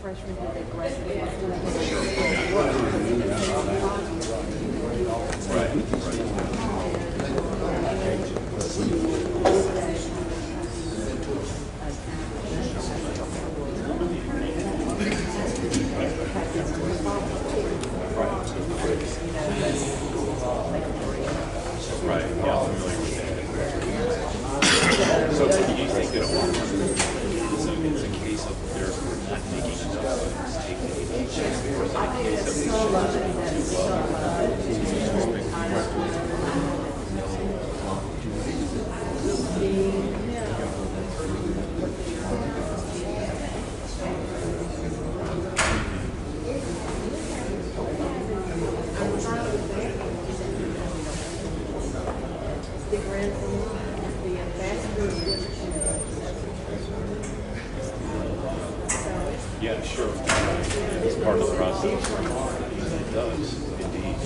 freshman who they graduated. Right, yeah, I'm familiar with that. So do you think that so it's a case of they're not making enough funds taking the chance, or is it a case of yeah, sure. It's part of the process. It does, indeed.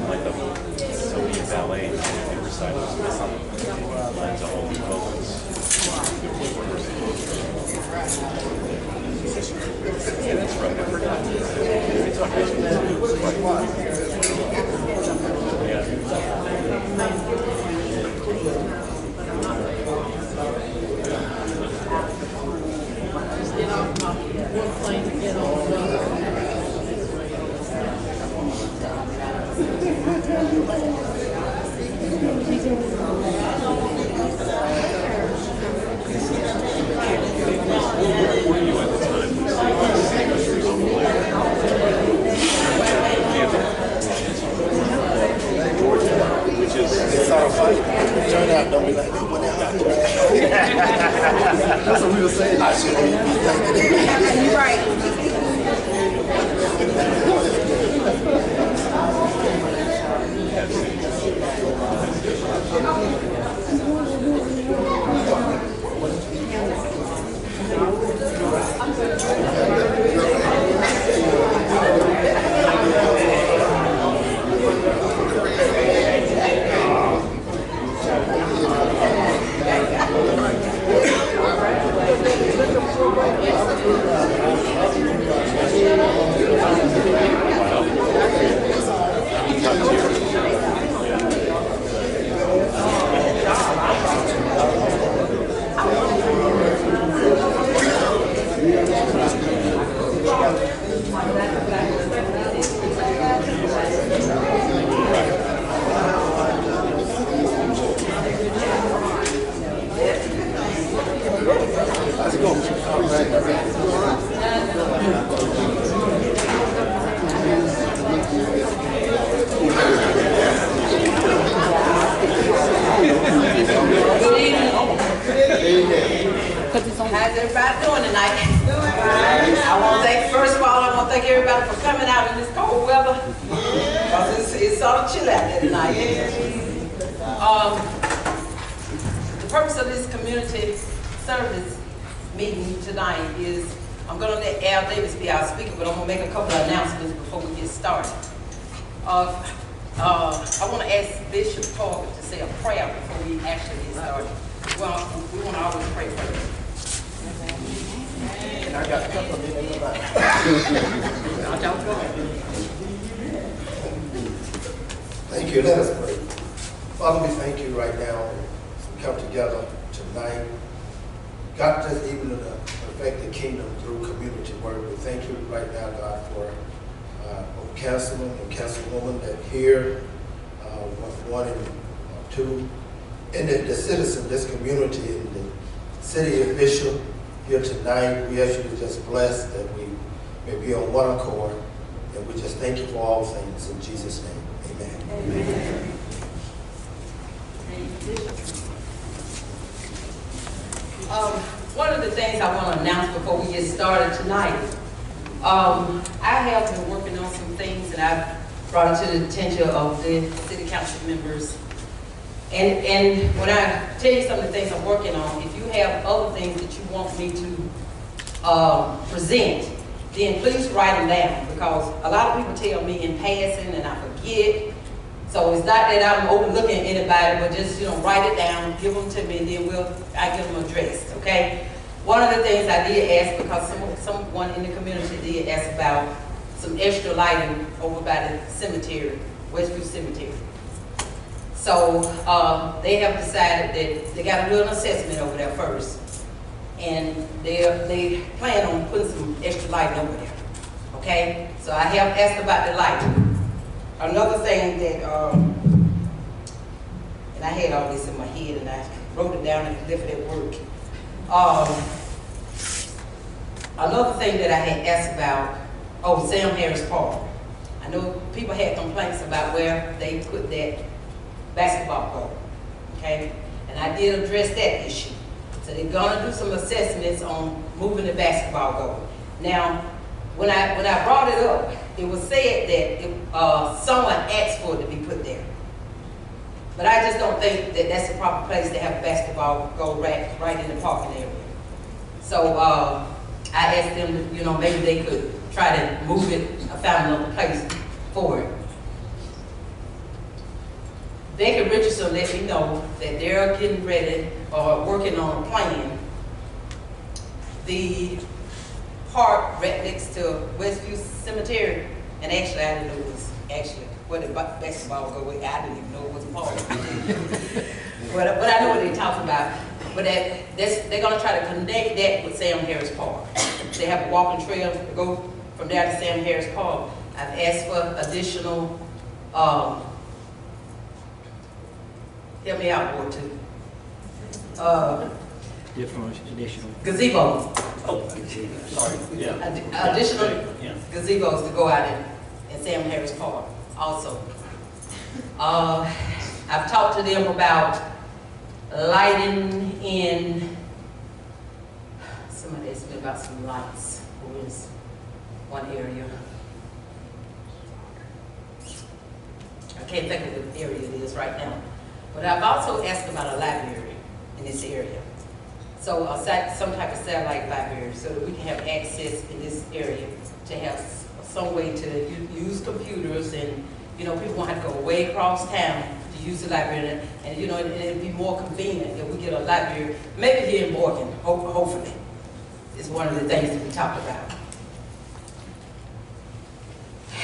Like so many ballet and recitals, lends a whole new focus. Yeah, that's right. I forgot. It's on One plane to get on Where were you at the time? Which is sort of funny. Turn out, don't be like that. That's what we were saying. I should be thinking. You're right. How's everybody doing tonight? I want to thank, first of all, I want to thank everybody for coming out in this cold weather. Because it's sort of chill out there tonight. The purpose of this community service meeting tonight is, I'm going to let Al Davis be our speaker, but I'm going to make a couple of announcements before we get started. I want to ask Bishop Parker to say a prayer before we actually get started. Well, we want to always pray first. And I got a couple of minutes in mind. Thank you. Let us pray. Father, we thank you right now. We come together tonight. God, just even to affect the kingdom through community work. We thank you right now, God, for councilman and councilwoman that here, one and two, and the citizen, this community, and the city official here tonight. We ask you to just bless that we may be on one accord, and we just thank you for all things in Jesus' name. Amen. Amen. One of the things I want to announce before we get started tonight, I have been working on some things and I've brought it to the attention of the city council members. And when I tell you some of the things I'm working on, if you have other things that you want me to present, then please write them down, because a lot of people tell me in passing and I forget. So it's not that I'm overlooking anybody, but just, write it down, give them to me, and then I give them addressed, okay? One of the things I did ask, because someone in the community did ask about some extra lighting over by the cemetery, Westview Cemetery. So they have decided that they got to do an assessment over there first, and they plan on putting some extra lighting over there. Okay, so I have asked about the lighting. Another thing that, and I had all this in my head and I wrote it down and left it at work. Another thing that I had asked about, Sam Harris Park. I know people had complaints about where they put that basketball court, okay? And I did address that issue. So they're gonna do some assessments on moving the basketball goal. Now, when I brought it up, it was said that someone asked for it to be put there. But I just don't think that that's the proper place to have a basketball goal right in the parking area. So I asked them, you know, maybe they could try to move it, found another place for it. Becky Richardson let me know that they're getting ready or working on a plan. The park right next to Westview Cemetery, and actually I didn't know it was actually where the basketball go. I didn't even know it was a park. but I know what they're talking about. But they're going to try to connect that with Sam Harris Park. They have a walking trail to go from there to Sam Harris Park. I've asked for additional, help me out, Board 2. Additional. Gazebos. Oh, sorry. Yeah. Additional Yeah. gazebos to go out in Sam Harris Park also. I've talked to them about lighting in, somebody asked me about some lights. Who is one area? I can't think of what area it is right now. But I've also asked about a library in this area. So some type of satellite library so that we can have access in this area to have some way to use computers, and you know, people won't have to go way across town to use the library, and you know, it'd be more convenient if we get a library, maybe here in Morgan, hopefully. Is one of the things that we talked about.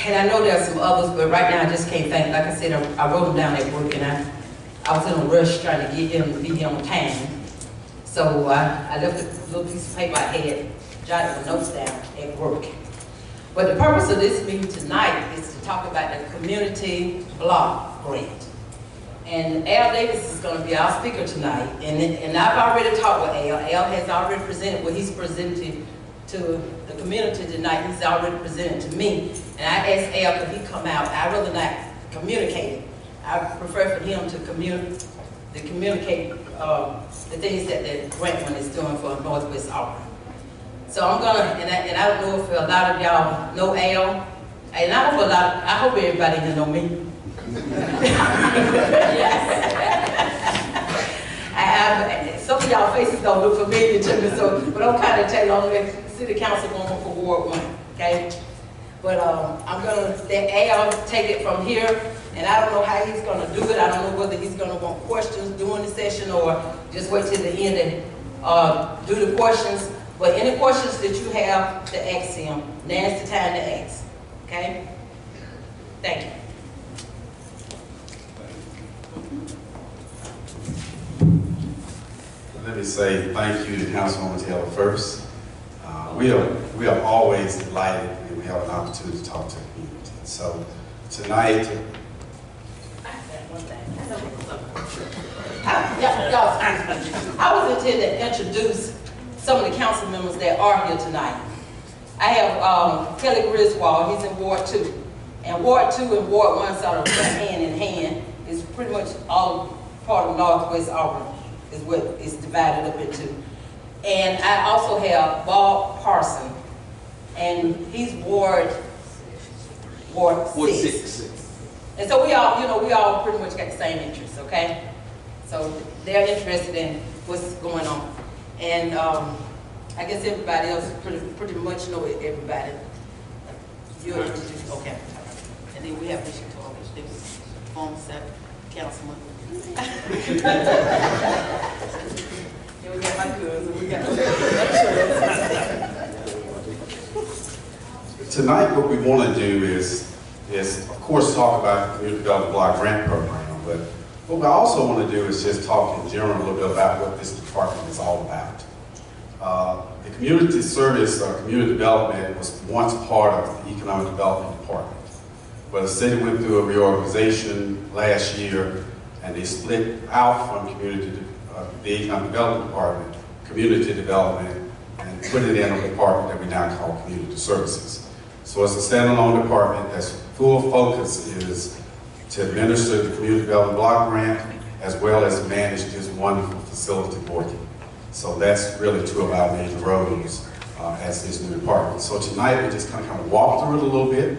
And I know there's some others, but right now I just can't think. Like I said, I wrote them down at work, and I was in a rush trying to get them to be here on time. So I left a little piece of paper I had, jotted the notes down at work. But the purpose of this meeting tonight is to talk about the community block grant. And Al Davis is going to be our speaker tonight. And I've already talked with Al. Al has already presented what he's presented to the community tonight. He's already presented to me. And I asked Al, could he come out? I'd rather not communicate. I prefer for him to communicate the things that the grant one is doing for Northwest Auburn. So I'm gonna, and I don't know if a lot of y'all know Al, and I hope everybody here know me. Some of y'all faces don't look familiar to me, so, but I'm kind of Taylor, I'm the city councilwoman for Ward 1, okay? But I'm gonna let Al take it from here. And I don't know how he's going to do it. I don't know whether he's going to want questions during the session or just wait till the end and do the questions. But any questions that you have to ask him, now's the time to ask. Okay? Thank you. Let me say thank you to Councilwoman Taylor first. We are always delighted when we have an opportunity to talk to the community. So tonight, I was intending to introduce some of the council members that are here tonight. I have Kelly Griswold, he's in Ward 2. And Ward 2 and Ward 1 sort of run hand in hand. It's pretty much all part of Northwest Auburn is what it's divided up into. And I also have Bob Parson, and he's Ward 6. And so we all pretty much got the same interests, okay? So they're interested in what's going on. And I guess everybody else pretty much know everybody. You're introduced, okay. And then we have Bishop Torres, the former councilman. You we got my cousin, we got Tonight, what we want to do is of course talk about the Community Development Block Grant Program, but what we also want to do is just talk in general a little bit about what this department is all about. The community service or community development was once part of the economic development department, but the city went through a reorganization last year, and they split out from the economic development department, community development, and put it in a department that we now call community services. So it's a standalone department that's full focus is to administer the community development block grant as well as manage this wonderful facility working. So that's really two of our major roles as this new department. So tonight we're just going to kind of walk through it a little bit,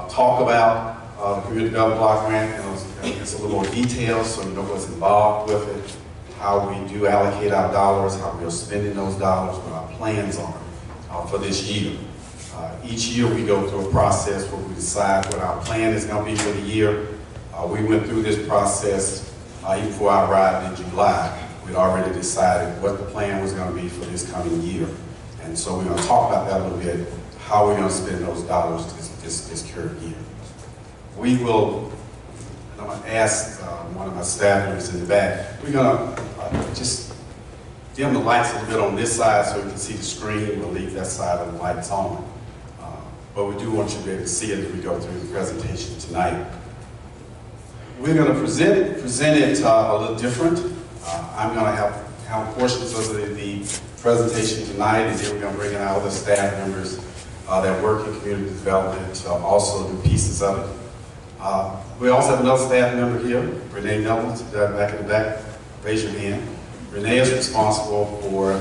talk about the community development block grant and it's a little more detail so you know what's involved with it, how we do allocate our dollars, how we're spending those dollars, what our plans are for this year. Each year we go through a process where we decide what our plan is going to be for the year. We went through this process even before I arrived in July. We'd already decided what the plan was going to be for this coming year. And so we're going to talk about that a little bit, how we're going to spend those dollars this current year. We will, I'm going to ask one of my staff members in the back, we're going to just dim the lights a little bit on this side so we can see the screen. We'll leave that side of the lights on. But we do want you to be able to see it as we go through the presentation tonight. We're going to present it a little different. I'm going to have portions of the presentation tonight, and then we're going to bring in our other staff members that work in community development to also do pieces of it. We also have another staff member here, Renee Neville, back in the back. Raise your hand. Renee is responsible for,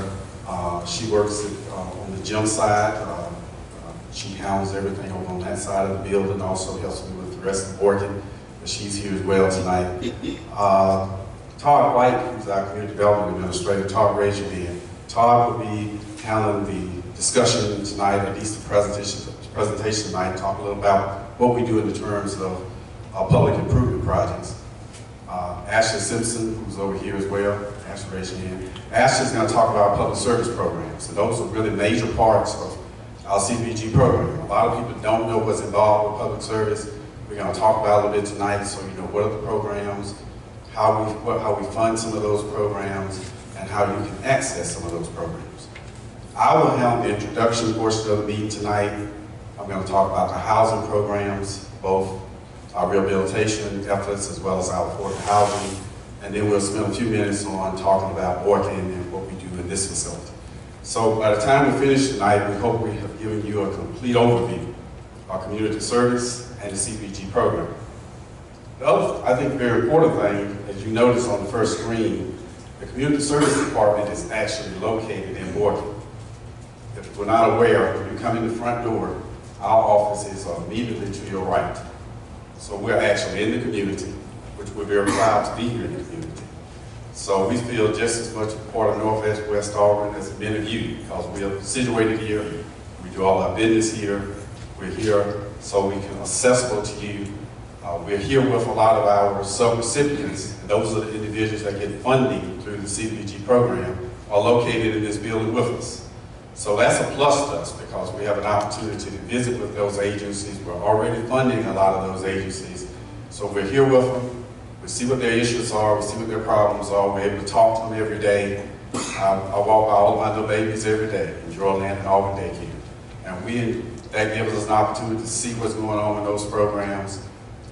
she works on the gym side. She handles everything over on that side of the building, also helps me with the rest of the working, but she's here as well tonight. Todd White, who's our Community Development Administrator. Todd, raise your hand. Todd will be handling the discussion tonight, at least the presentation tonight, talk a little about what we do in the terms of public improvement projects. Ashley Simpson, who's over here as well. Ashley, raise your hand. Ashley's going to talk about our public service programs, and those are really major parts of our CDBG program. A lot of people don't know what's involved with public service. We're going to talk about it a little bit tonight so you know what are the programs, how we fund some of those programs, and how you can access some of those programs. I will handle the introduction portion of the meeting tonight. I'm going to talk about the housing programs, both our rehabilitation efforts as well as our affordable housing, and then we'll spend a few minutes on talking about working and what we do in this facility. So by the time we finish tonight, we hope we have given you a complete overview of our community service and the CDBG program. The other, I think, very important thing, as you notice on the first screen, the community service department is actually located in Morgan. If we're not aware, when you come in the front door, our offices are immediately to your right. So we're actually in the community, which we're very proud to be here in the community. So we feel just as much a part of Northwest West Auburn as many of you, because we are situated here, we do all our business here, we're here so we can accessible to you. We're here with a lot of our sub-recipients, and those are the individuals that get funding through the CDBG program, are located in this building with us. So that's a plus to us because we have an opportunity to visit with those agencies. We're already funding a lot of those agencies. So we're here with them. We see what their issues are. We see what their problems are. We're able to talk to them every day. I walk by all of my little babies every day in Jordan and Auburn daycare. And that gives us an opportunity to see what's going on in those programs,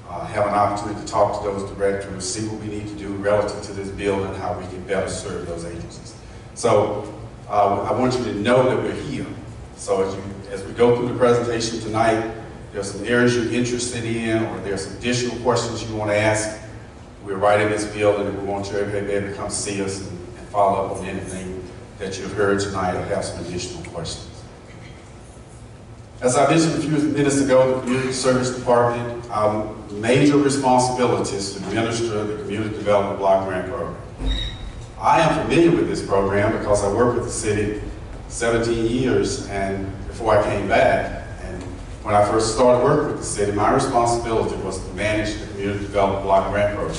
have an opportunity to talk to those directors, see what we need to do relative to this building, how we can better serve those agencies. So I want you to know that we're here. So as we go through the presentation tonight, there's some areas you're interested in, or there's some additional questions you want to ask. We're right in this building, and we want you to be able to come see us and follow up on anything that you've heard tonight or have some additional questions. As I mentioned a few minutes ago, the Community Service Department, our major responsibility is to administer the Community Development Block Grant Program. I am familiar with this program because I worked with the city 17 years and before I came back. And when I first started working with the city, my responsibility was to manage the Community Development Block Grant Program.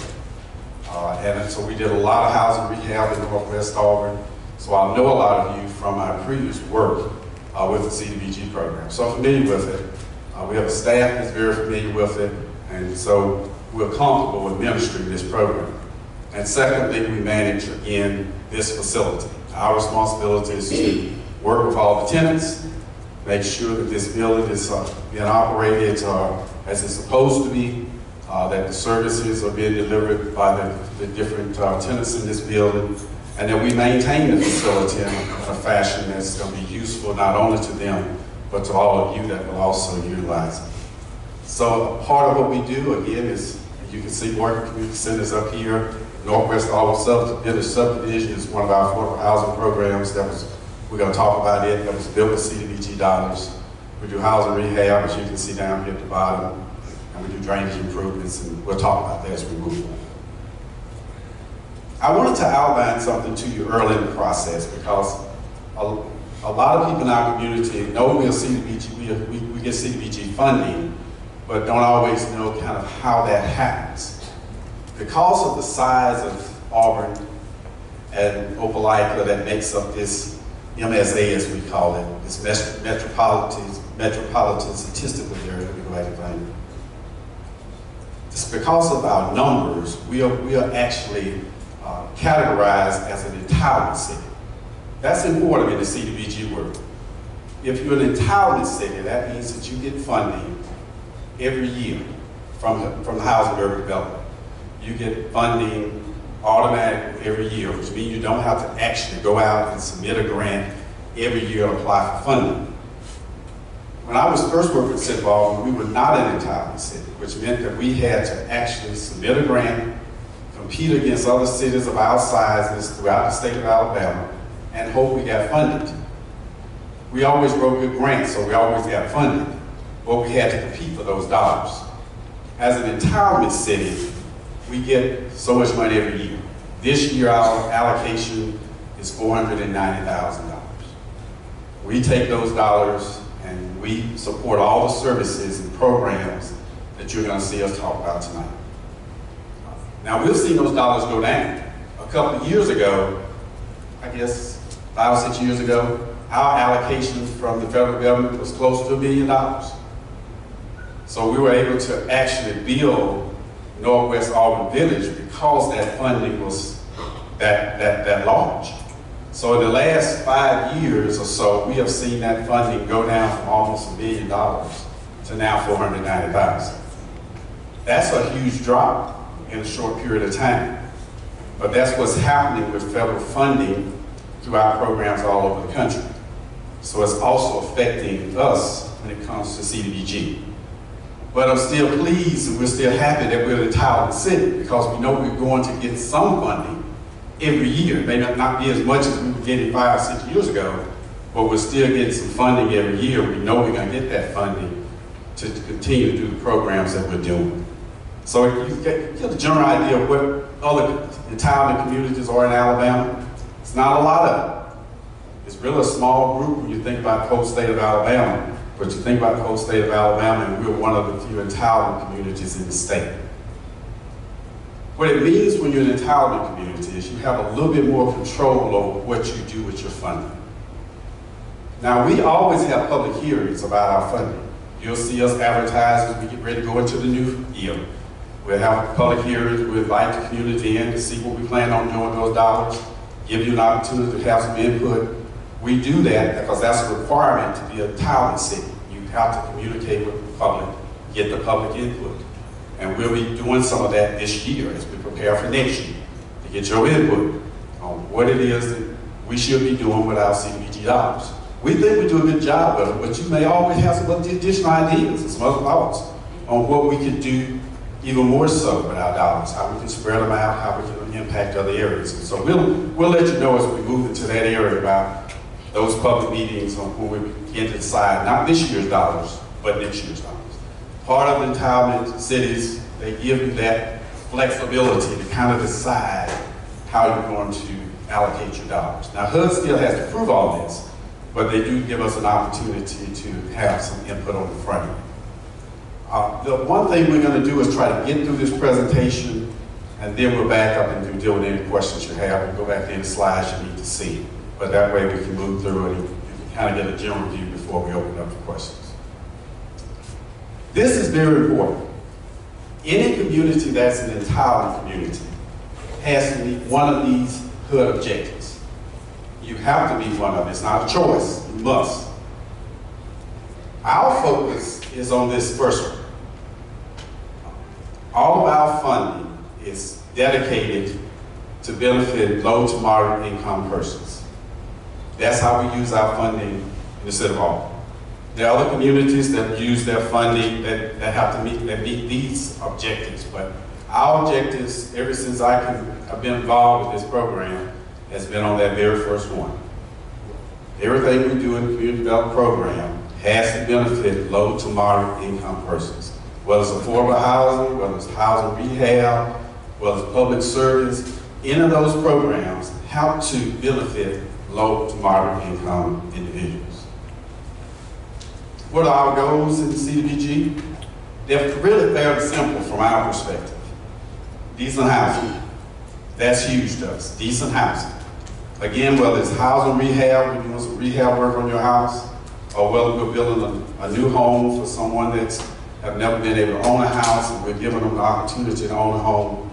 And so we did a lot of housing rehab in Northwest Auburn. So I know a lot of you from my previous work with the CDBG program. So I'm familiar with it. We have a staff that's very familiar with it. And so we're comfortable administering this program. And secondly, we manage, again, this facility. Our responsibility is to work with all the tenants, make sure that this building is being operated as it's supposed to be, that the services are being delivered by the different tenants in this building, and that we maintain the facility in a fashion that's going to be useful not only to them, but to all of you that will also utilize it. So part of what we do, again, is, you can see Morgan Community Centers up here. Northwest Auburn Village Subdivision is one of our affordable housing programs we're going to talk about it, that was built with CDBG dollars. We do housing rehab, as you can see down here at the bottom, and we do drainage improvements, and we'll talk about that as we move on. I wanted to outline something to you early in the process because a lot of people in our community know we get CDBG funding, but don't always know kind of how that happens. Because of the size of Auburn and Opelika that makes up this MSA, as we call it, this metropolitan statistical area, let me go back and find it. It's because of our numbers, we are actually categorized as an entitlement city. That's important in the CDBG world. If you're an entitlement city, that means that you get funding every year from the Housing and Urban Development. You get funding automatically every year, which means you don't have to actually go out and submit a grant every year and apply for funding. When I was first working with City of Auburn, we were not an entitlement city, which meant that we had to actually submit a grant, compete against other cities of our sizes throughout the state of Alabama, and hope we got funded. We always wrote good grants, so we always got funded, but we had to compete for those dollars. As an entitlement city, we get so much money every year. This year, our allocation is $490,000. We take those dollars and we support all the services and programs that you're going to see us talk about tonight. Now, we've seen those dollars go down. A couple of years ago, I guess 5 or 6 years ago, our allocation from the federal government was close to $1 billion. So we were able to actually build Northwest Auburn Village because that funding was that large. So in the last 5 years or so, we have seen that funding go down from almost $1 billion to now $490,000. That's a huge drop in a short period of time. But that's what's happening with federal funding through our programs all over the country. So it's also affecting us when it comes to CDBG. But I'm still pleased and we're still happy that we're an entitlement city because we know we're going to get some funding every year. It may not be as much as we were getting 5 or 6 years ago, but we're still getting some funding every year. We know we're going to get that funding to continue to do the programs that we're doing. So you get the general idea of what other entitlement communities are in Alabama. It's not a lot of them. It's really a small group when you think about the whole state of Alabama. But you think about the whole state of Alabama, and we're one of the few entitlement communities in the state. What it means when you're an entitlement community is you have a little bit more control over what you do with your funding. Now, we always have public hearings about our funding. You'll see us advertise as we get ready to go into the new year. We'll have public hearings, we'll invite the community in to see what we plan on doing with those dollars, give you an opportunity to have some input. We do that because that's a requirement to be a entitlement city. You have to communicate with the public, get the public input. And we'll be doing some of that this year as we prepare for next year to get your input on what it is that we should be doing with our CDBG dollars. We think we do a good job of it, but you may always have some additional ideas and some other thoughts on what we could do even more so with our dollars, how we can spread them out, how we can impact other areas. And so we'll let you know as we move into that area about those public meetings on when we begin to decide not this year's dollars, but next year's dollars. Part of the entitlement cities, they give you that flexibility to kind of decide how you're going to allocate your dollars. Now, HUD still has to prove all this, but they do give us an opportunity to have some input on the front end. The one thing we're going to do is try to get through this presentation and then we'll back up and deal with any questions you have. We'll go back to any slides you need to see. But that way we can move through it and you can kind of get a general view before we open up for questions. This is very important. Any community that's an entitled community has to meet one of these HUD objectives. You have to meet one of them. It's not a choice. You must. Our focus is on this first one. All of our funding is dedicated to benefit low to moderate income persons. That's how we use our funding in the city of Auburn. There are other communities that use their funding that have to meet these objectives, but our objectives, ever since I've been involved with this program, has been on that very first one. Everything we do in the community development program has to benefit low to moderate income persons. Whether it's affordable housing, whether it's housing rehab, whether it's public service, any of those programs help to benefit low to moderate income individuals. What are our goals in CDBG? They're really fairly simple from our perspective. Decent housing. That's huge to us. Decent housing. Again, whether it's housing rehab, we're doing some rehab work on your house, or whether we're building a new home for someone that's have never been able to own a house and we're giving them the opportunity to own a home.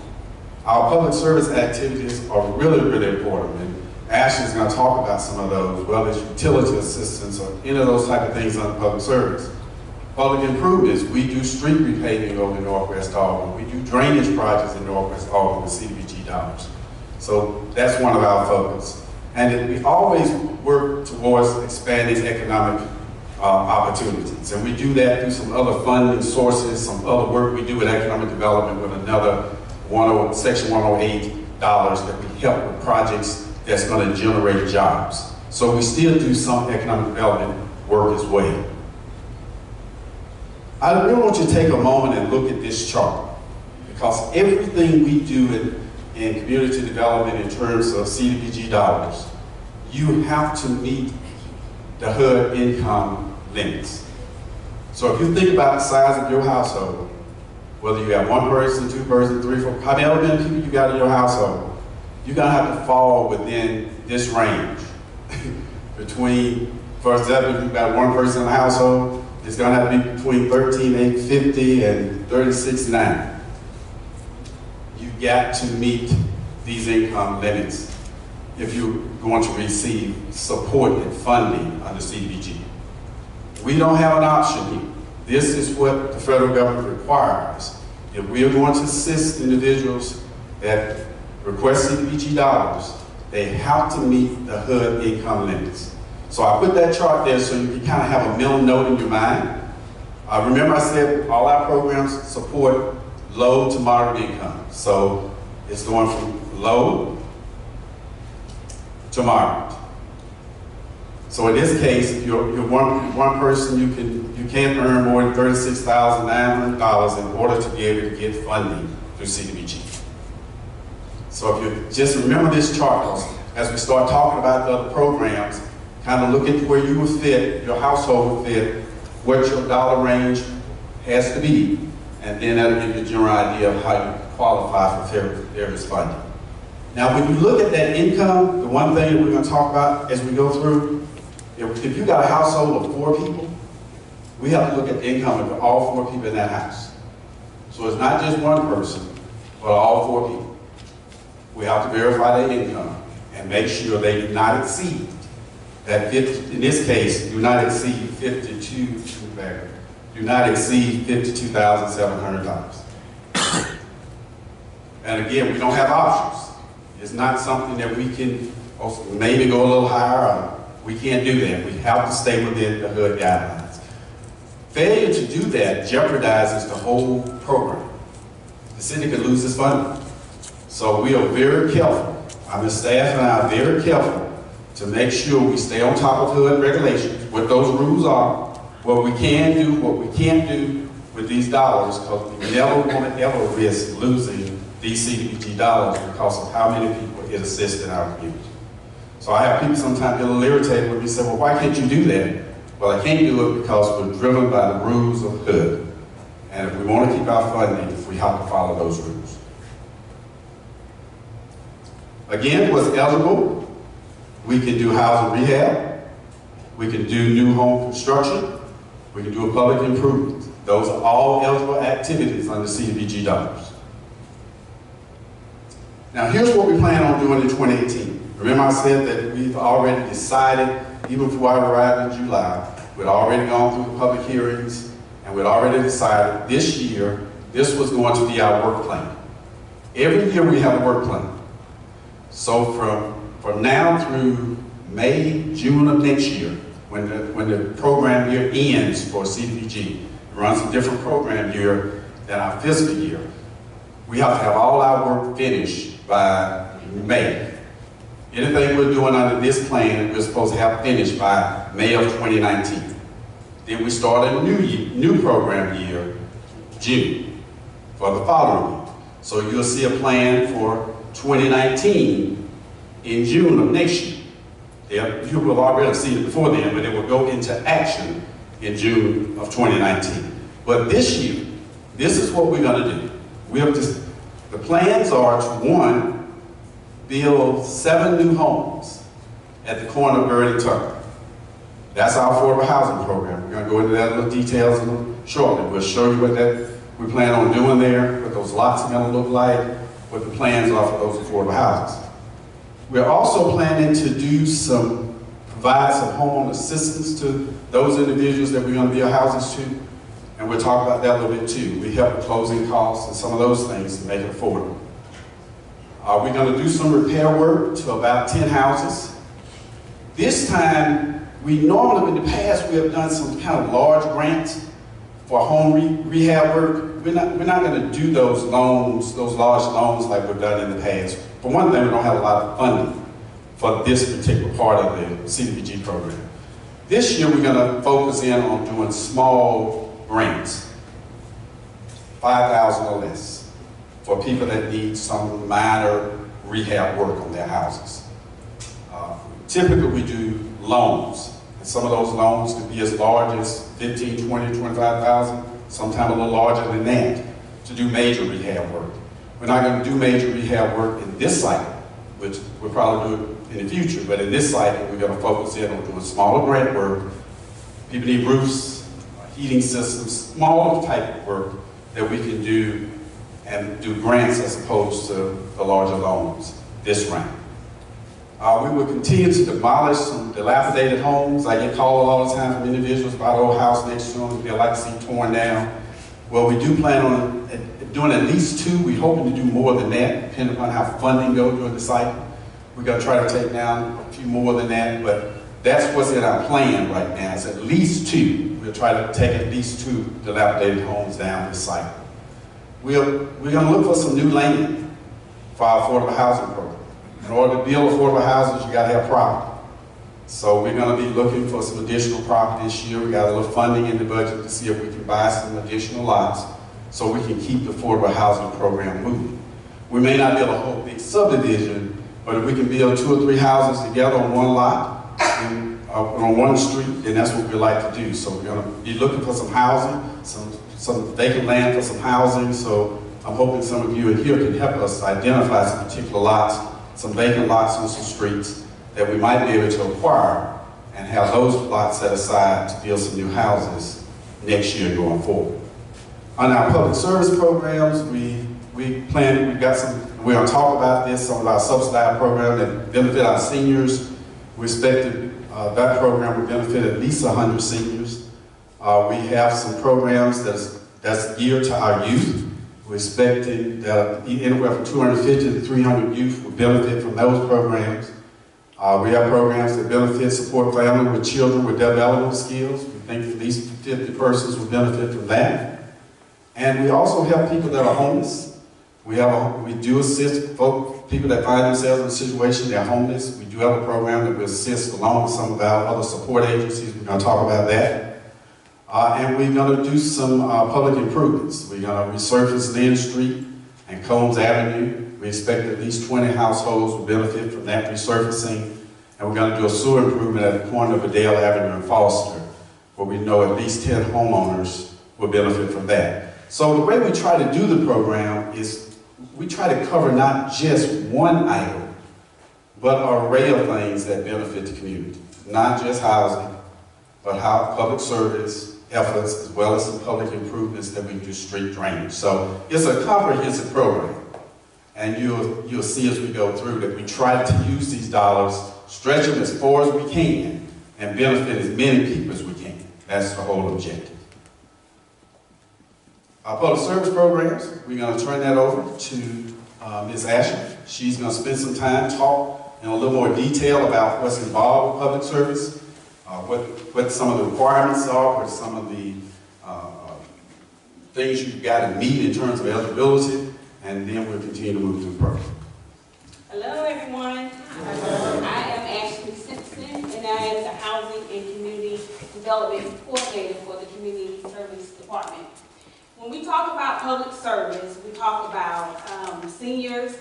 Our public service activities are really, really important. And Ashley's going to talk about some of those, whether it's utility assistance or any of those type of things on public service. Public improvements, we do street repaving over in Northwest Auburn. We do drainage projects in Northwest Auburn with CDBG dollars. So that's one of our focus. And we always work towards expanding economic opportunities. And we do that through some other funding sources, some other work we do with economic development with another Section 108 dollars that we help with projects that's going to generate jobs. So we still do some economic development work as well. I really want you to take a moment and look at this chart, because everything we do in community development in terms of CDBG dollars, you have to meet the HUD income limits. So if you think about the size of your household, whether you have one person, two person, three, four, how many people you got in your household, you're gonna have to fall within this range. Between, for example, if you've got one person in the household, it's gonna have to be between 13,850 and 36,9. You got to meet these income limits if you're going to receive support and funding under CDBG. We don't have an option here. This is what the federal government requires. If we are going to assist individuals that request CDBG dollars, they have to meet the HUD income limits. So I put that chart there so you can kind of have a mental note in your mind. Remember I said all our programs support low to moderate income. So it's going from low to moderate. So in this case, if you're one person, you can't earn more than $36,900 in order to be able to get funding through CDBG. So if you just remember this chart, as we start talking about the other programs, kind of look at where you will fit, your household will fit, what your dollar range has to be, and then that'll give you a general idea of how you qualify for various funding. Now, when you look at that income, the one thing that we're going to talk about as we go through, if you got a household of 4 people, we have to look at the income of all 4 people in that house. So it's not just one person, but all 4 people. We have to verify their income and make sure they do not exceed that 50, in this case, do not exceed $52,700. And again, we don't have options. It's not something that we can maybe go a little higher. We can't do that. We have to stay within the HUD guidelines. Failure to do that jeopardizes the whole program. The city could lose its funding. So we are very careful. The staff and I are very careful to make sure we stay on top of HUD regulations, what those rules are, what we can do, what we can't do with these dollars, because we never want to ever risk losing these CDBG dollars because of how many people it assists in our community. So I have people sometimes get a little irritated with me and say, well, why can't you do that? Well, I can't do it because we're driven by the rules of HUD. And if we want to keep our funding, we have to follow those rules. Again, what's eligible, we can do housing rehab, we can do new home construction, we can do a public improvement. Those are all eligible activities under CDBG dollars. Now here's what we plan on doing in 2018. Remember I said that we've already decided, even before I arrived in July, we'd already gone through the public hearings, and we'd already decided this year, this was going to be our work plan. Every year we have a work plan. So from now through May, June of next year, when the program year ends for CDBG, it runs a different program year than our fiscal year. We have to have all our work finished by May. Anything we're doing under this plan, we're supposed to have finished by May of 2019. Then we start a new program year, June, for the following year. So you'll see a plan for 2019 in June of next year. You will already have seen it before then, but it will go into action in June of 2019. But this year, this is what we're going to do. The plans are to, one, build 7 new homes at the corner of Bird and Tucker. That's our affordable housing program. We're going to go into that little details shortly. We'll show you what we plan on doing there, what those lots are going to look like, what the plans are for those affordable houses. We're also planning to provide some homeowner assistance to those individuals that we're going to build houses to, and we'll talk about that a little bit too. We help with closing costs and some of those things to make it affordable. We're going to do some repair work to about 10 houses. This time, we normally, in the past, we have done some kind of large grants for home rehab work. We're not going to do those loans, those large loans like we've done in the past. For one thing, we don't have a lot of funding for this particular part of the CDBG program. This year, we're going to focus in on doing small grants, $5,000 or less, for people that need some minor rehab work on their houses. Typically, we do loans. And some of those loans could be as large as $15,000, $20,000, $25,000, sometimes a little larger than that, to do major rehab work. We're not going to do major rehab work in this cycle, which we'll probably do it in the future, but in this cycle, we're going to focus in on doing smaller grant work. People need roofs, heating systems, smaller type of work that we can do and do grants as opposed to the larger loans this round. We will continue to demolish some dilapidated homes. I get called all the time from individuals about an old house next to them they'd like to see torn down. Well, we do plan on doing at least 2. We're hoping to do more than that, depending upon how funding goes during the cycle. We're going to try to take down a few more than that, but that's what's in our plan right now. It's at least 2. We'll try to take at least 2 dilapidated homes down this cycle. We're going to look for some new land for our affordable housing program. In order to build affordable houses, you got to have property. So we're going to be looking for some additional property this year. We got a little funding in the budget to see if we can buy some additional lots so we can keep the affordable housing program moving. We may not build a whole big subdivision, but if we can build 2 or 3 houses together on one lot, and, on one street, then that's what we like to do. So we're going to be looking for some housing, some vacant land for some housing. So I'm hoping some of you in here can help us identify some particular lots, some vacant lots on some streets that we might be able to acquire and have those lots set aside to build some new houses next year going forward. On our public service programs, we're going to talk about this, some of our subsidized programs that benefit our seniors. We expect that program will benefit at least 100 seniors. We have some programs that's geared to our youth. We're expecting that anywhere from 250 to 300 youth will benefit from those programs. We have programs that benefit, support families with children with developmental skills. We think at least 50 persons will benefit from that. And we also help people that are homeless. We do assist people that find themselves in a situation they're homeless. We do have a program that will assist along with some of our other support agencies. We're going to talk about that. And we're going to do some public improvements. We're going to resurface Lynn Street and Combs Avenue. We expect at least 20 households will benefit from that resurfacing. And we're going to do a sewer improvement at the corner of Adele Avenue and Foster, where we know at least 10 homeowners will benefit from that. So the way we try to do the program is we try to cover not just one item, but an array of things that benefit the community. Not just housing, but how public service efforts as well as some public improvements that we do, street drainage. So it's a comprehensive program. And you'll see as we go through that we try to use these dollars, stretch them as far as we can, and benefit as many people as we can. That's the whole objective. Our public service programs, we're going to turn that over to Ms. Asher. She's going to spend some time, talk in a little more detail about what's involved with public service, what some of the requirements are, what some of the things you've got to meet in terms of eligibility, and then we'll continue to move through the program. Hello, everyone. I am Ashley Simpson, and I am the Housing and Community Development Coordinator for the Community Service Department. When we talk about public service, we talk about seniors,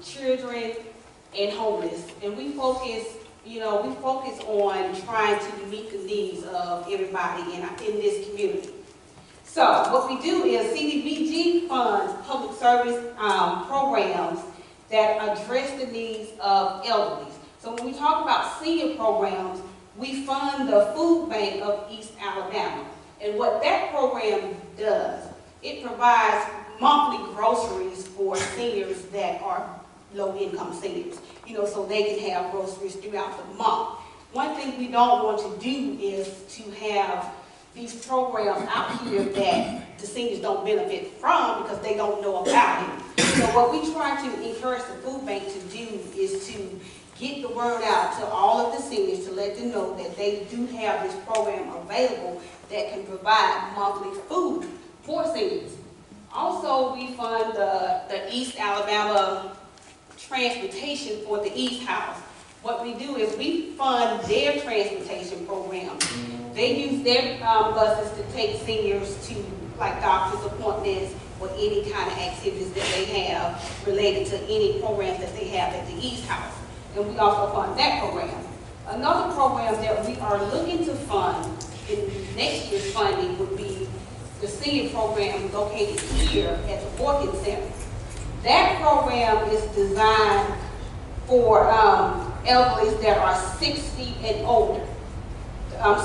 children, and homeless. And we focus, on trying to meet the needs of everybody in this community. So what we do is CDBG funds public service programs that address the needs of elderly. So when we talk about senior programs, we fund the food bank of East Alabama. And what that program does, it provides monthly groceries for seniors that are low-income seniors, so they can have groceries throughout the month. One thing we don't want to do is to have these programs out here that the seniors don't benefit from because they don't know about it. So what we try to encourage the food bank to do is to get the word out to all of the seniors to let them know that they do have this program available that can provide monthly food for seniors. Also, we fund the East Alabama transportation for the East House. What we do is we fund their transportation program. They use their buses to take seniors to like doctor's appointments or any kind of activities that they have related to any programs that they have at the East House. And we also fund that program. Another program that we are looking to fund in next year's funding would be the senior program located here at the Working Center. That program is designed for elderly that are 60 and older.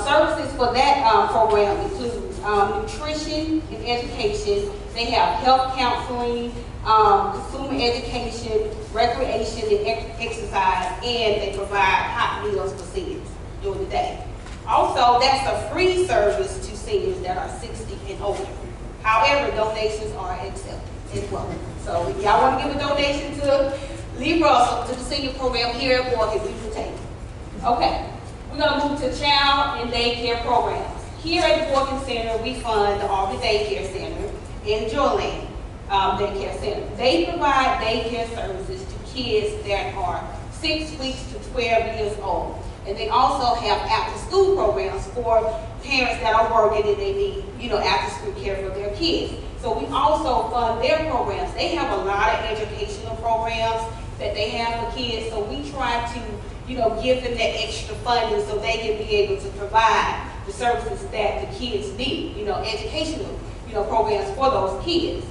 Services for that program include nutrition and education. They have health counseling, consumer education, recreation and exercise, and they provide hot meals for seniors during the day. Also, that's a free service to seniors that are 60 and older. However, donations are accepted as well. So if y'all want to give a donation to Lee Russell, to the senior program here at Morgan, we will take it. Okay, we're going to move to child and daycare programs. Here at the Morgan Center, we fund the Auburn Daycare Center and Joyland Daycare Center. They provide daycare services to kids that are 6 weeks to 12 years old. And they also have after-school programs for parents that are working and they need, after-school care for their kids. So we also fund their programs. They have a lot of educational programs that they have for kids. So we try to, give them that extra funding so they can be able to provide the services that the kids need, educational, programs for those kids.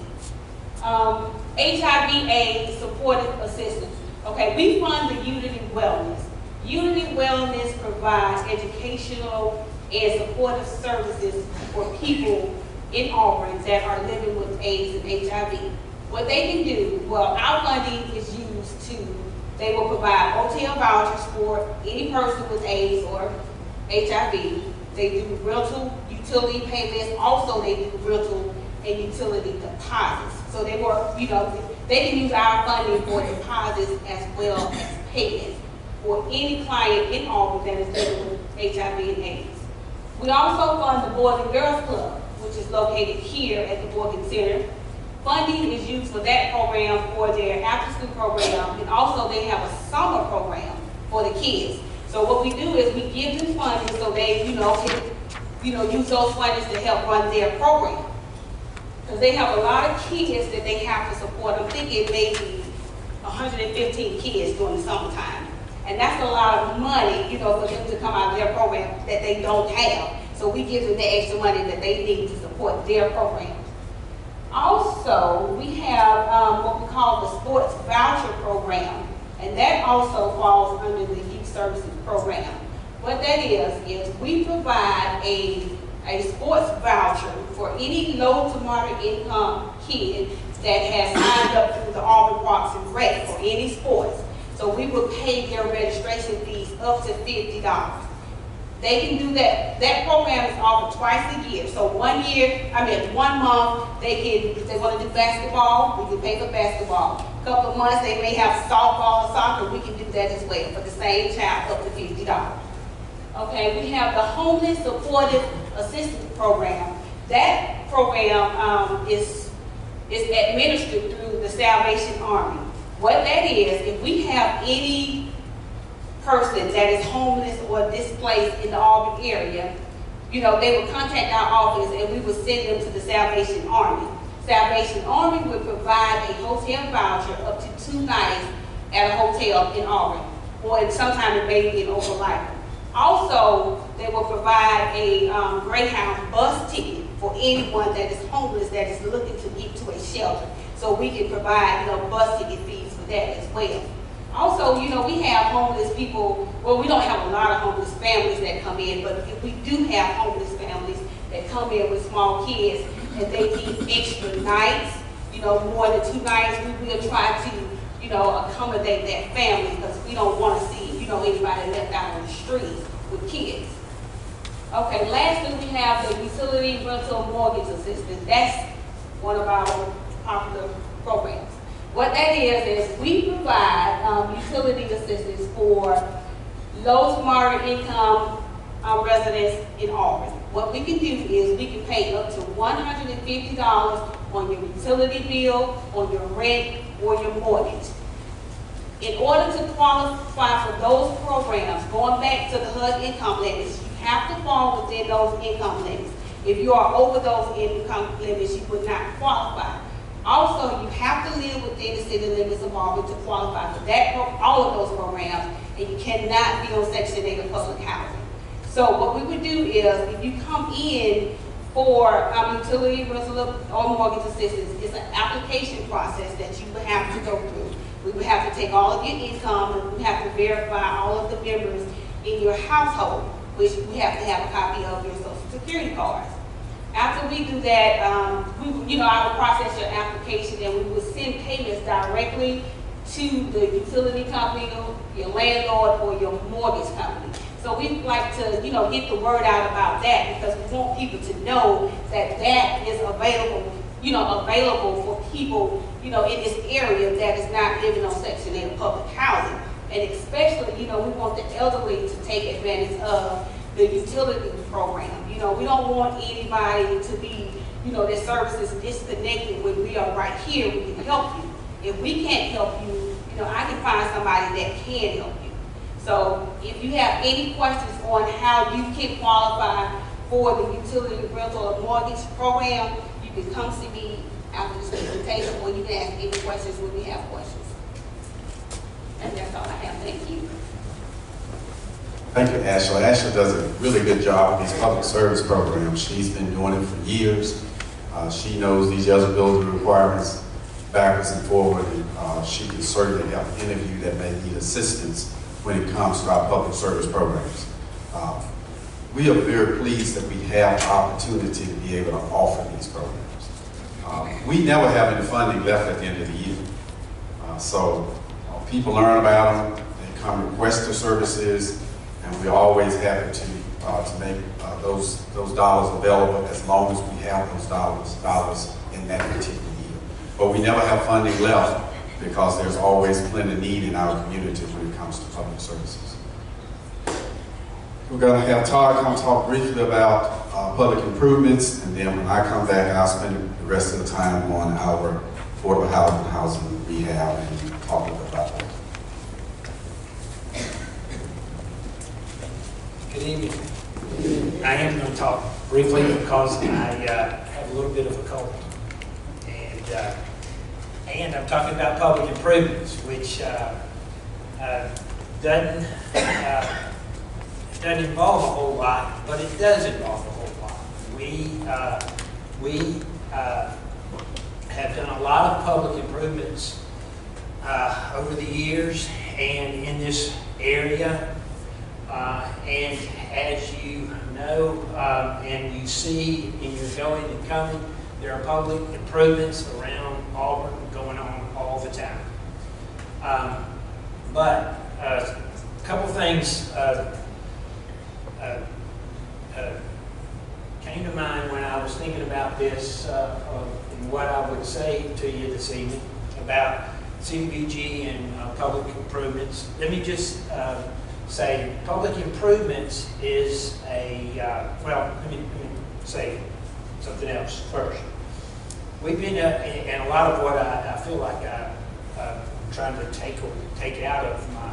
HIV/AIDS supportive assistance. Okay, we fund the Unity Wellness. Unity Wellness provides educational and supportive services for people in Auburn that are living with AIDS and HIV. What they can do, our funding is used to, they will provide hotel vouchers for any person with AIDS or HIV. They do rental utility payments. Also, they do rental and utility deposits. So they work, they can use our funding for deposits as well as payments for any client in Auburn that is dealing with HIV and AIDS. We also fund the Boys and Girls Club, which is located here at the Morgan Center. Funding is used for that program for their after-school program, and also they have a summer program for the kids. So what we do is we give them funding so they, can, use those fundings to help run their program. Because they have a lot of kids that they have to support. I'm thinking maybe 115 kids during the summertime. And that's a lot of money, for them to come out of their program that they don't have. So we give them the extra money that they need to support their program. Also, we have what we call the sports voucher program. and that also falls under the youth services program. What that is we provide a sports voucher for any low to moderate income kid that has signed up through the Auburn Parks and Rec for any sports. So we will pay their registration fees up to $50. They can do that. That program is offered twice a year. So 1 month, they can, if they want to do basketball, we can pay for basketball. A couple of months, they may have softball or soccer, we can do that as well for the same child up to $50. Okay, we have the Homeless Supportive Assistance Program. That program is administered through the Salvation Army. What that is, if we have any person that is homeless or displaced in the Auburn area, you know, they would contact our office and we would send them to the Salvation Army. Salvation Army would provide a hotel voucher up to 2 nights at a hotel in Auburn, or sometime it may be in Overlight. Also, they will provide a Greyhound bus ticket for anyone that is homeless that is looking to get to a shelter. So we can provide, you know, bus ticket fees for that as well. Also, you know, we have homeless people, well, we don't have a lot of homeless families that come in, but if we do have homeless families that come in with small kids and they need extra nights, you know, more than 2 nights, we will try to, you know, accommodate that family because we don't want to see, you know, anybody left out on the streets with kids. Okay, lastly, we have the utility rental mortgage assistance. That's one of our popular programs. What that is we provide utility assistance for low to moderate income residents in Auburn. What we can do is we can pay up to $150 on your utility bill, on your rent, or your mortgage. In order to qualify for those programs, going back to the HUD income limits, you have to fall within those income limits. If you are over those income limits, you would not qualify. Also, you have to live within the city limits of Auburn to qualify for that, all of those programs, and you cannot be on Section 8 of public housing. So what we would do is, if you come in for utility rental or mortgage assistance, it's an application process that you would have to go through. We would have to take all of your income, and we have to verify all of the members in your household, which we have to have a copy of your Social Security cards. After we do that, I would process your application and we would send payments directly to the utility company, your landlord, or your mortgage company. So we like to, get the word out about that because we want people to know that that is available, available for people, in this area that is not living on Section 8 of public housing. And especially, we want the elderly to take advantage of the utility program. We don't want anybody to be, their services disconnected when we are right here, we can help you. If we can't help you, I can find somebody that can help you. So if you have any questions on how you can qualify for the utility rental or mortgage program, you can come see me after this presentation, or you can ask any questions when we have questions. And that's all I have. Thank you. Thank you, Ashley. Ashley does a really good job with these public service programs. She's been doing it for years. She knows these eligibility requirements backwards and forward, and she can certainly help any of you that may need assistance when it comes to our public service programs. We are very pleased that we have the opportunity to be able to offer these programs. We never have any funding left at the end of the year. So people learn about them, they come request the services, and we're always happy to make those dollars available as long as we have those dollars in that particular year. But we never have funding left because there's always plenty of need in our communities when it comes to public services. We're going to have Todd come talk briefly about public improvements, and then when I come back, I'll spend the rest of the time on our affordable housing rehab and talk a little bit about that. Good evening. I am going to talk briefly because I have a little bit of a cold. And I'm talking about public improvements, which doesn't involve a whole lot, but it does involve a whole lot. We have done a lot of public improvements over the years, and in this area. And as you know, and you see in your going and coming, there are public improvements around Auburn going on all the time. But a couple things came to mind when I was thinking about this and what I would say to you this evening about CDBG and public improvements. Let me just say public improvements is well, let me say something else first. We've been, and a lot of what I feel like I'm trying to take out of my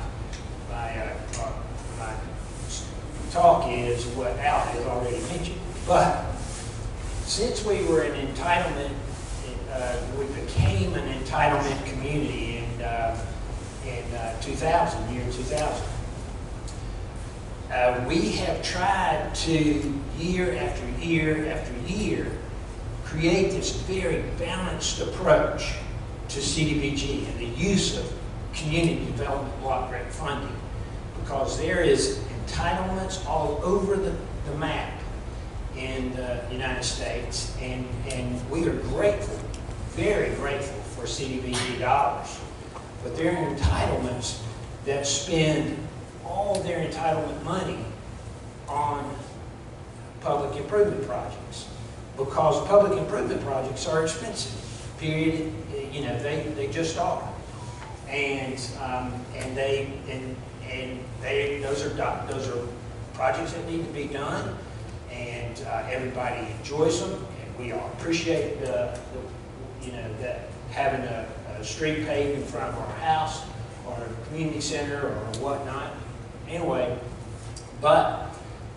talk is what Al has already mentioned. But since we were an entitlement, we became an entitlement community in 2000, year 2000. We have tried to, year after year after year, create this very balanced approach to CDBG and the use of community development block grant funding, because there is entitlements all over the map in the United States, and we are grateful, very grateful for CDBG dollars. But there are entitlements that spend all their entitlement money on public improvement projects, because public improvement projects are expensive. Period. You know, they just are, and those are projects that need to be done, and everybody enjoys them, and we all appreciate that having a street paved in front of our house or a community center or whatnot. Anyway, but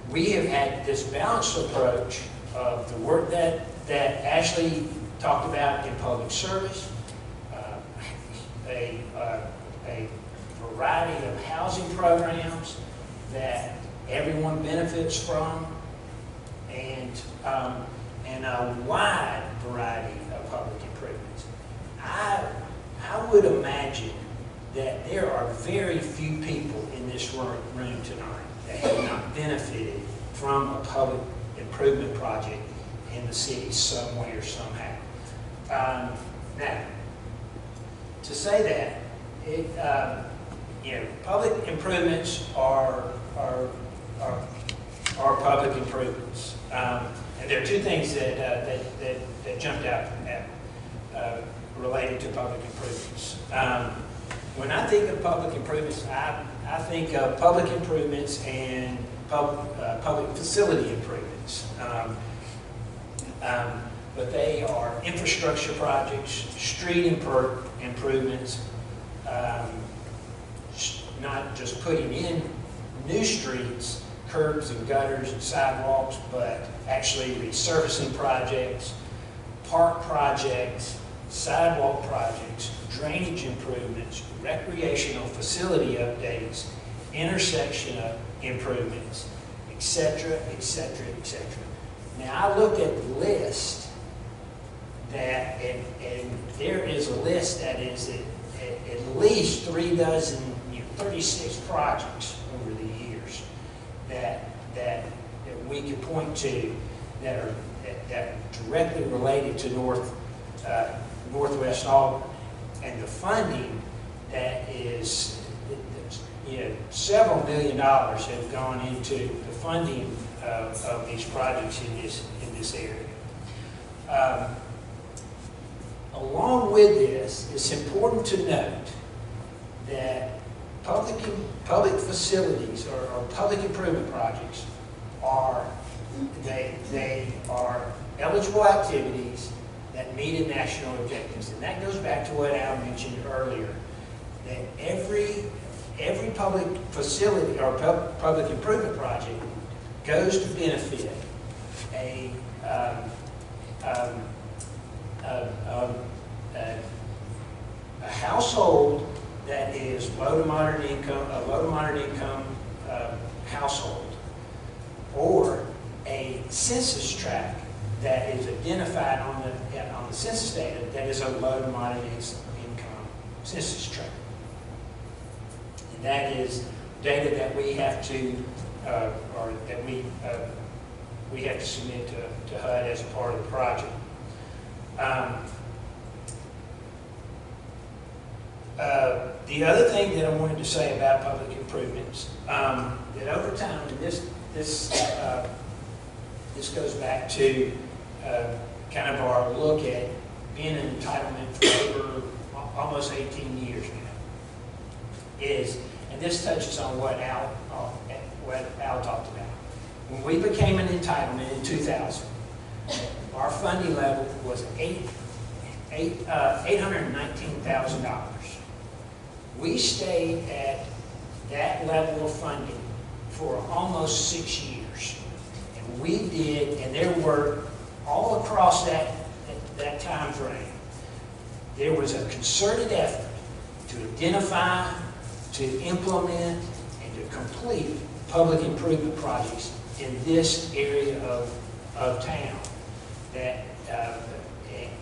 we have had this balanced approach of the work that Ashley talked about in public service, a variety of housing programs that everyone benefits from, and a wide variety of public improvements. I would imagine that there are very few people in this room tonight that have not benefited from a public improvement project in the city some way or somehow. Now, to say that, public improvements are public improvements, and there are two things that jumped out at related to public improvements. When I think of public improvements, I think of public improvements and public facility improvements. But they are infrastructure projects, street improvements, not just putting in new streets, curbs and gutters and sidewalks, but actually resurfacing projects, park projects, sidewalk projects, drainage improvements, recreational facility updates, intersection improvements, etc., etc., etc. Now, I looked at the list that, and there is a list that is at least 36 projects over the years that we can point to that are directly related to Northwest Auburn, and the funding that is, several $1 million have gone into the funding of these projects in this area. Along with this, it's important to note that public facilities or public improvement projects are eligible activities that meet national objectives, and that goes back to what Al mentioned earlier. That every public facility or public improvement project goes to benefit a household that is low to moderate income household, or a census tract that is identified on the census data that is a low to moderate income census tract. And that is data that we have to, or that we have to submit to HUD as a part of the project. The other thing that I wanted to say about public improvements, that over time, and this goes back to kind of our look at being an entitlement for over almost 18 years now, and this touches on what Al talked about. When we became an entitlement in 2000, our funding level was $819,000. We stayed at that level of funding for almost 6 years. And we did, and there were, all across that time frame, there was a concerted effort to identify, to implement, and to complete public improvement projects in this area of town.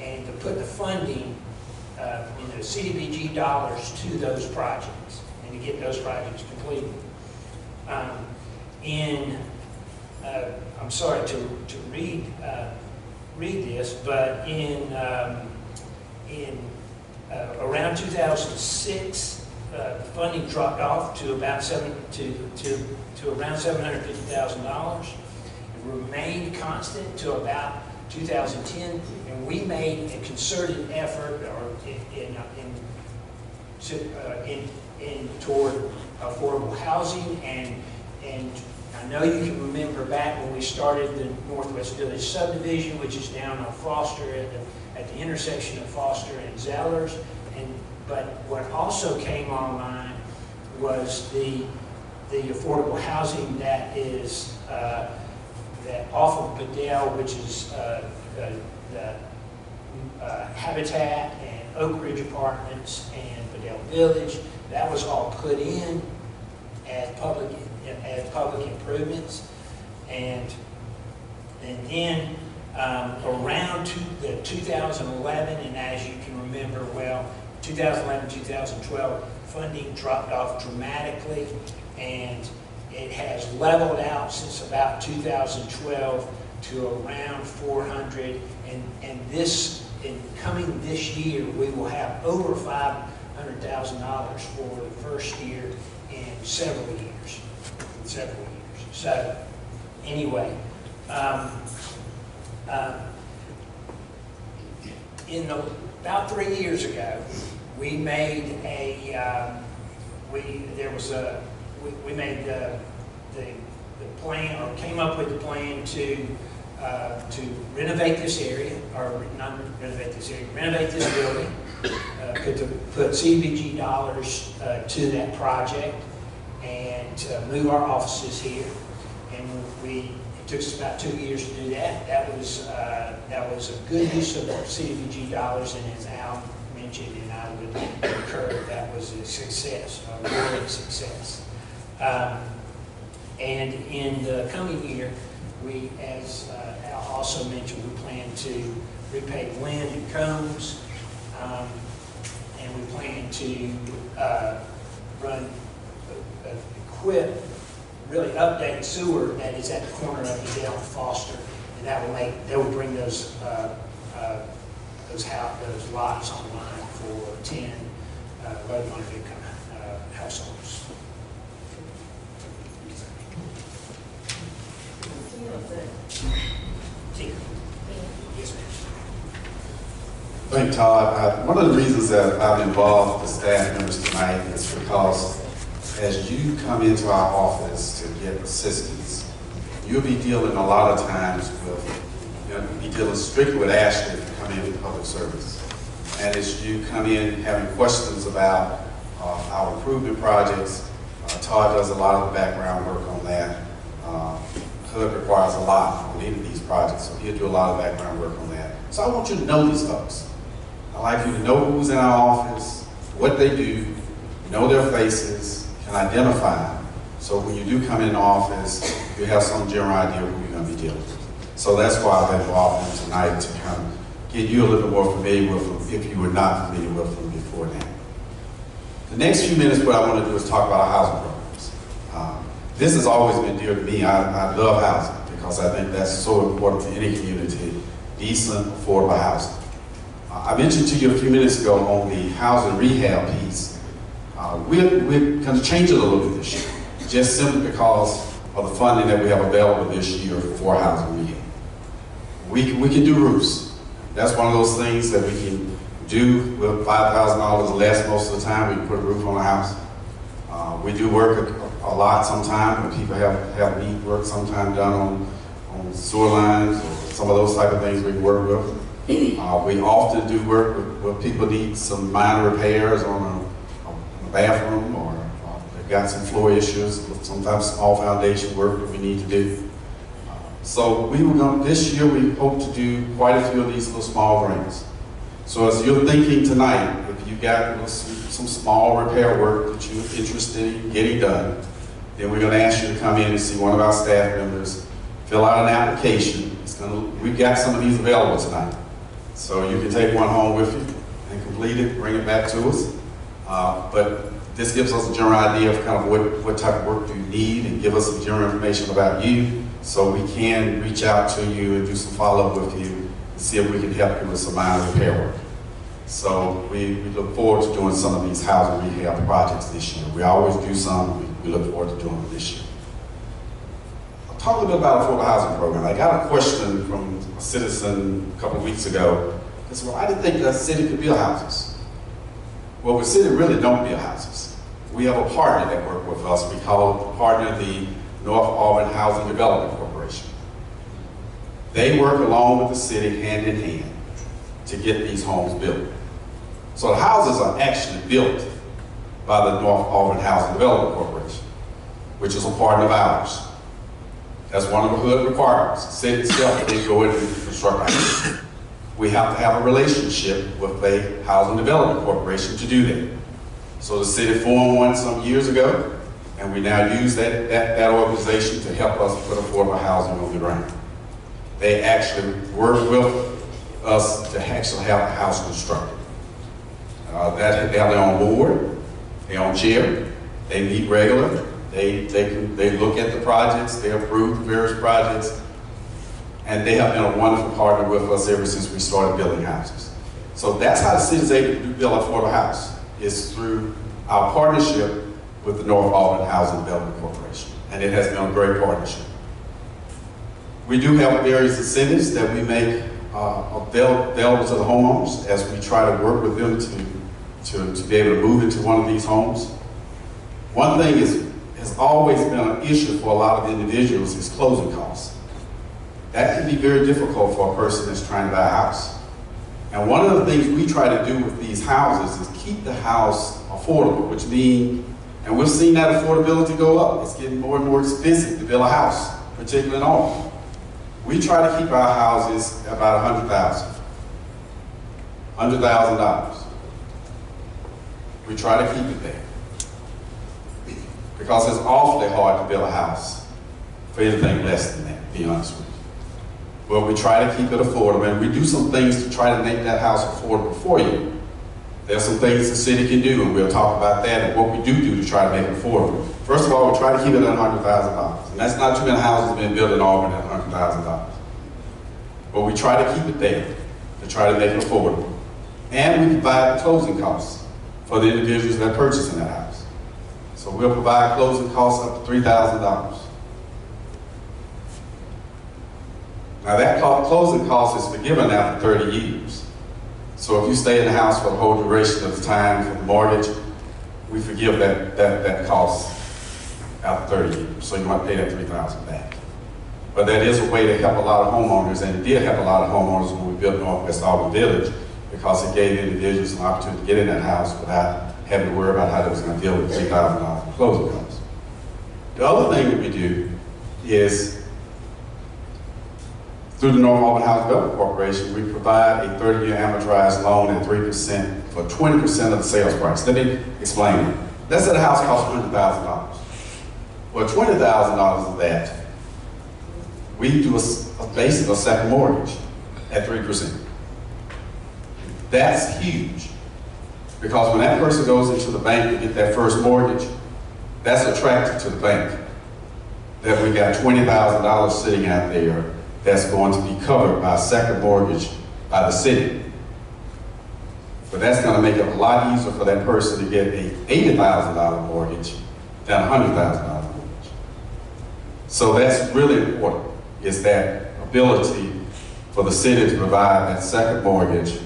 And to put the funding, CDBG dollars to those projects, and to get those projects completed. I'm sorry to read this, but in around 2006, the funding dropped off to about around $750,000. It remained constant to about 2010, and we made a concerted effort, toward affordable housing, and I know you can remember back when we started the Northwest Village subdivision, which is down on Foster at the intersection of Foster and Zellers, but what also came online was the affordable housing that is that off of Bedell, which is the Habitat and Oak Ridge Apartments and Bedell Village. That was all put in as public improvements, and then around the 2011, and as you can remember well, 2011, 2012, funding dropped off dramatically, and it has leveled out since about 2012 to around 400, and coming this year, we will have over $500,000 for the first year in several years. So, anyway, about 3 years ago, we made we made the plan, or came up with the plan to renovate this area, or not renovate this area, renovate this building, put CDBG dollars to that project, and move our offices here. And it took us about 2 years to do that. That was a good use of CDBG dollars, and as Al mentioned, and I would concur, that was a success, a roaring success. And in the coming year, we, as Al also mentioned, we plan to repay Lynn and Combs, and we plan to equip, really update sewer that is at the corner of Bedell and Foster, and that will bring those lots online for 10 low-to-moderate income households. Yes, ma'am. Thank you, Todd. One of the reasons that I've involved the staff members tonight is because as you come into our office to get assistance, you'll be dealing a lot of times with, you'll be dealing strictly with Ashley if you come in with public service. And as you come in having questions about our improvement projects, Todd does a lot of the background work on that. HUD requires a lot on any of these projects, so he'll do a lot of background work on that. So I want you to know these folks. I'd like you to know who's in our office, what they do, know their faces, and identify them. So when you do come in the office, you have some general idea who you're going to be dealing with. So that's why I've involved them tonight, to kind of get you a little bit more familiar with them if you were not familiar with them before now. The next few minutes, what I want to do is talk about our housing programs. This has always been dear to me. I love housing because I think that's so important to any community, decent, affordable housing. I mentioned to you a few minutes ago on the housing rehab piece. We're going to change it a little bit this year, just simply because of the funding that we have available this year for housing rehab. We can do roofs. That's one of those things that we can do with $5,000 less most of the time. We can put a roof on a house. We do work a lot sometimes when people have need work sometime done on sewer lines or some of those type of things we can work with. We often do work with people need some minor repairs on a bathroom or they've got some floor issues, sometimes small foundation work that we need to do. So this year we hope to do quite a few of these little small grants. So as you're thinking tonight, if you got some small repair work that you're interested in getting done, then we're going to ask you to come in and see one of our staff members, fill out an application. We've got some of these available tonight. So you can take one home with you and complete it, bring it back to us. But this gives us a general idea of kind of what type of work you need and give us some general information about you so we can reach out to you and do some follow-up with you and see if we can help you with some minor repair work. So we look forward to doing some of these housing rehab projects this year. We always do some, we look forward to doing them this year. I'll talk a little bit about affordable housing program. I got a question from a citizen a couple of weeks ago. They said, well, I didn't think the city could build houses. Well, the city really don't build houses. We have a partner that works with us. We call the partner the North Auburn Housing Development Corporation. They work along with the city hand in hand to get these homes built. So the houses are actually built by the North Auburn Housing Development Corporation, which is a partner of ours. That's one of the hood requirements. The city itself can go in and construct houses. We have to have a relationship with a housing development corporation to do that. So the city formed one some years ago, and we now use that organization to help us put affordable housing on the ground. They actually work with us to actually have a house constructed. They have their own board, their own chair, they meet regularly, they look at the projects, they approve the various projects, and they have been a wonderful partner with us ever since we started building houses. So that's how the city is able to build affordable house, is through our partnership with the North Auburn Housing Development Corporation, and it has been a great partnership. We do have various incentives that we make available to the homeowners as we try to work with them to be able to move into one of these homes. One thing has always been an issue for a lot of individuals is closing costs. That can be very difficult for a person that's trying to buy a house. And one of the things we try to do with these houses is keep the house affordable, which means, and we've seen that affordability go up. It's getting more and more expensive to build a house, particularly in Auburn. We try to keep our houses about $100,000. We try to keep it there. Because it's awfully hard to build a house for anything less than that, to be honest with you. But we try to keep it affordable, and we do some things to try to make that house affordable for you. There's some things the city can do, and we'll talk about that and what we do to try to make it affordable. First of all, we try to keep it at $100,000. And that's not too many houses being built in Auburn at $100,000. But we try to keep it there to try to make it affordable. And we provide the closing costs for the individuals that are purchasing that house. So we'll provide closing costs up to $3,000. Now that closing cost is forgiven after 30 years. So if you stay in the house for the whole duration of the time for the mortgage, we forgive that cost after 30 years. So you might pay that $3,000 back. But that is a way to help a lot of homeowners, and it did help a lot of homeowners when we built Northwest Auburn Village, because it gave individuals an opportunity to get in that house without having to worry about how they was going to deal with $3,000 in closing costs. The other thing that we do is, through the North Auburn Housing Development Corporation, we provide a 30-year amortized loan at 3% for 20% of the sales price. Let me explain it. Let's say the house costs $100,000. Well, $20,000 of that, we do basically a second mortgage at 3%. That's huge. Because when that person goes into the bank to get that first mortgage, that's attracted to the bank. That we got $20,000 sitting out there that's going to be covered by a second mortgage by the city. But that's going to make it a lot easier for that person to get a $80,000 mortgage than a $100,000 mortgage. So that's really important, is that ability for the city to provide that second mortgage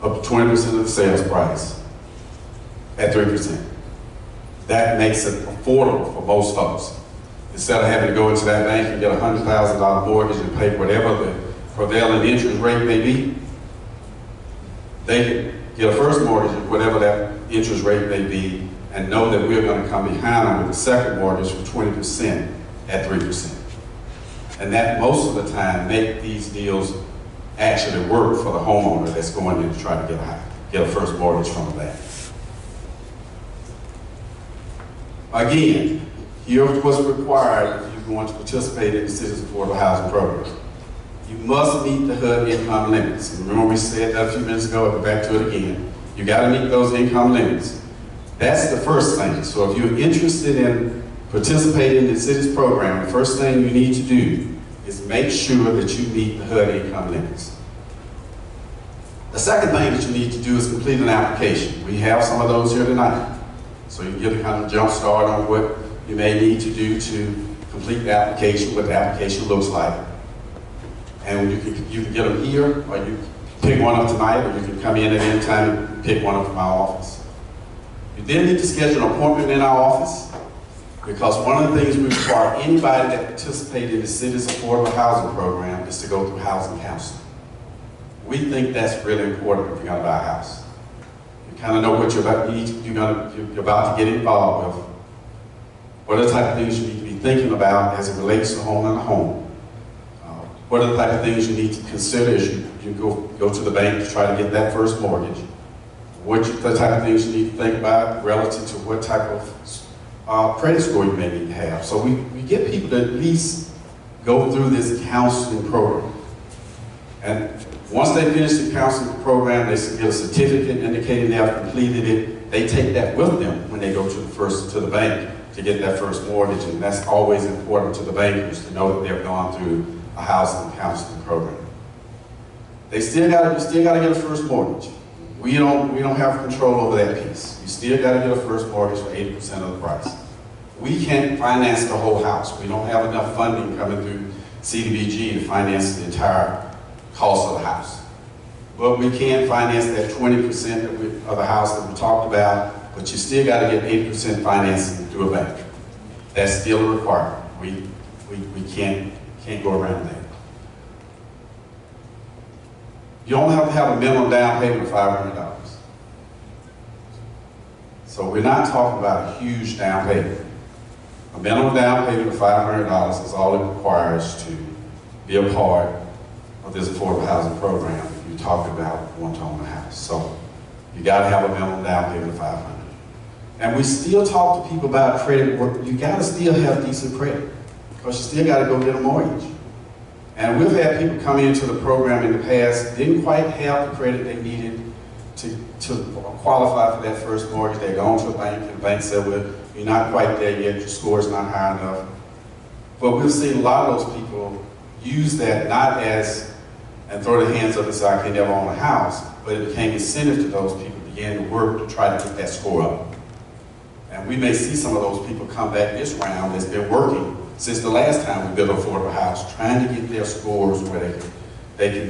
up to 20% of the sales price at 3%. That makes it affordable for most folks. Instead of having to go into that bank and get a $100,000 mortgage and pay whatever the prevailing interest rate may be, they can get a first mortgage at whatever that interest rate may be and know that we're going to come behind them with the second mortgage for 20% at 3%. And that most of the time make these deals actually work for the homeowner that's going in to try to get a first mortgage from the bank. Again, here's what's required if you're going to participate in the City's Affordable Housing Program. You must meet the HUD income limits. And remember we said that a few minutes ago, I'll go back to it again. You got to meet those income limits. That's the first thing. So if you're interested in participating in the city's program, the first thing you need to do is make sure that you meet the HUD income limits. The second thing that you need to do is complete an application. We have some of those here tonight. So you can get a kind of jump start on what you may need to do to complete the application, what the application looks like. And you can get them here, or you can pick one up tonight, or you can come in at any time and pick one up from our office. You then need to schedule an appointment in our office, because one of the things we require anybody that participates in the city's affordable housing program is to go through housing counseling. We think that's really important if you're going to buy a house. You kind of know what you're about to get involved with. What are the type of things you need to be thinking about as it relates to owning a home? What are the type of things you need to consider as you go to the bank to try to get that first mortgage? What the type of things you need to think about relative to what type of credit score you may need to have. So we get people to at least go through this counseling program. And once they finish the counseling program, they get a certificate indicating they have completed it. They take that with them when they go to the bank to get that first mortgage, and that's always important to the bankers to know that they've gone through a housing counseling program. You still got to get a first mortgage. We don't have control over that piece. You still got to get a first mortgage for 80% of the price. We can't finance the whole house. We don't have enough funding coming through CDBG to finance the entire cost of the house. But we can finance that 20% of the house that we talked about, but you still got to get 80% financing through a bank. That's still a requirement. We can't go around that. You don't have to have a minimum down payment of $500. So we're not talking about a huge down payment. A minimum down payment of $500 is all it requires to be a part of this affordable housing program if you're talking about wanting to own a house. So you got to have a minimum down payment of $500. And we still talk to people about credit work. You got to still have decent credit, because you still got to go get a mortgage. And we've had people come into the program in the past, didn't quite have the credit they needed to qualify for that first mortgage. They go to a bank, and the bank said, well, you're not quite there yet, your score is not high enough. But we've seen a lot of those people use that not as, and throw their hands up and say, I can never own a house, but it became incentive to those people to begin to work to try to get that score up. And we may see some of those people come back this round that's been working since the last time we built an affordable house, trying to get their scores where they can